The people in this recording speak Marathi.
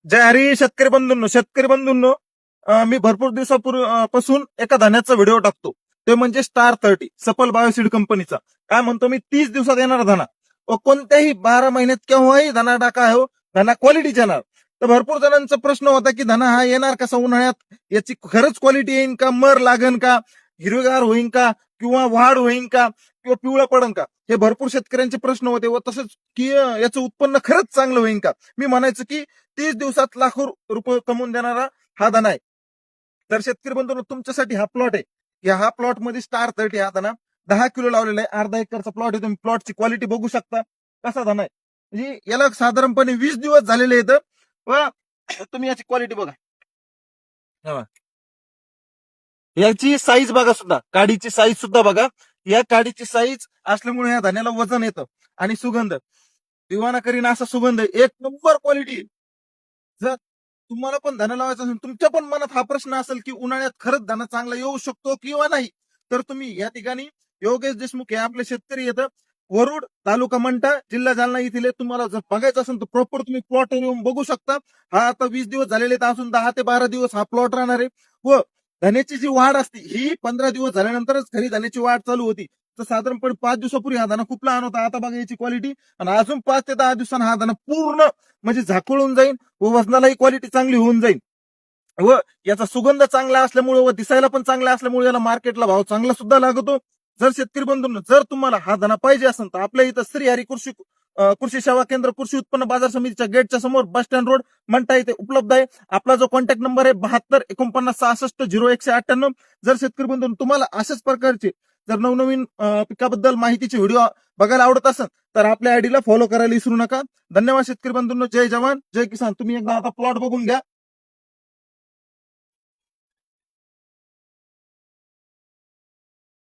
जय हरी शेतकरी बंधूंनो, मी भरपूर दिवसापासून एका धान्याचा व्हिडिओ टाकतो. ते म्हणजे स्टार 30 सफल बायोसीड कंपनीचा. काय म्हणतो मी, 30 दिवसात येणार धाना व कोणत्याही 12 महिन्यात केव्हाही धाना टाका हो, धाना क्वालिटीचा येणार. तर भरपूर जणांचा प्रश्न होता की धाना हा येणार कसा उन्हाळ्यात, याची खरंच क्वालिटी येईन का, मर लागन का, हिरवेगार होईन का, किंवा वाढ होईन का, किंवा पिवळं पडन का, हे भरपूर शेतकऱ्यांचे प्रश्न होते. व तसंच की याचं उत्पन्न खरंच चांगलं होईन का. मी म्हणायचं की 30 दिवसात लाखो रुपये कमवून देणारा हा दाना आहे. तर शेतकरी बंधूंनो, तुमच्यासाठी हा प्लॉट आहे. ह्या प्लॉट मध्ये स्टार 30 हा दाना 10 किलो लावलेला आहे. अर्धा एकरचा प्लॉट आहे. तुम्ही प्लॉटची क्वालिटी बघू शकता कसा दाना आहे. म्हणजे याला साधारणपणे 20 दिवस झालेले आहेत. व तुम्ही याची क्वालिटी बघा. हा. याची साईज बघा, सुद्धा काडीची साईज सुद्धा बघा. या काडीची साईज असल्यामुळे या धान्याला वजन येतं आणि सुगंध दिवाना करीन असा सुगंध आहे. एक नंबर क्वालिटी. जर तुम्हाला पण धन लावायचं असेल, तुमच्या पण मनात हा प्रश्न असेल की उन्हाळ्यात खरंच धन चांगला येऊ शकतो किंवा नाही, तर तुम्ही या ठिकाणी योगेश देशमुख हे आपले शेतकरी येतं, वरुड तालुका मंठा जिल्हा जालना येथील. तुम्हाला जर बघायचं असेल तर प्रॉपर तुम्ही प्लॉट येऊन बघू शकता. हा आता 20 दिवस झालेले आहेत, अजून 10 ते 12 दिवस हा प्लॉट राहणार आहे. व धन्याची जी वाढ असते ही 15 दिवस झाल्यानंतरच खरी धन्याची वाढ चालू होती. तर साधारणपणे 5 दिवसापूर्वी हा दाना खूप लहान होता. आता बघा याची क्वालिटी, आणि अजून 5 ते 10 दिवसांना हा दाना पूर्ण म्हणजे झाकळून जाईल व वजनालाही क्वालिटी चांगली होऊन जाईल. व याचा सुगंध चांगला असल्यामुळे व दिसायला पण चांगला असल्यामुळे याला मार्केटला भाव चांगला सुद्धा लागतो. जर शेतकरी बंधूंनो, जर तुम्हाला हा दाना पाहिजे असेल तर आपल्या इथं श्री हरी कृषी सेवा केंद्र, कृषी उत्पन्न बाजार समितीच्या गेटच्या समोर बस स्टँड रोड मंठा इथे उपलब्ध आहे. आपला जो कॉन्टॅक्ट नंबर आहे 72 49 66 0198. जर शेतकरी बंधूंनो तुम्हाला अशाच प्रकारचे जर नवनवीन पिकाबद्दल माहितीचे व्हिडिओ बघायला आवडत असेल तर आपल्या आयडीला फॉलो करायला विसरू नका. धन्यवाद शेतकरी बंधूंनो. जय जवान जय किसान. तुम्ही एकदा आता प्लॉट बघून घ्या.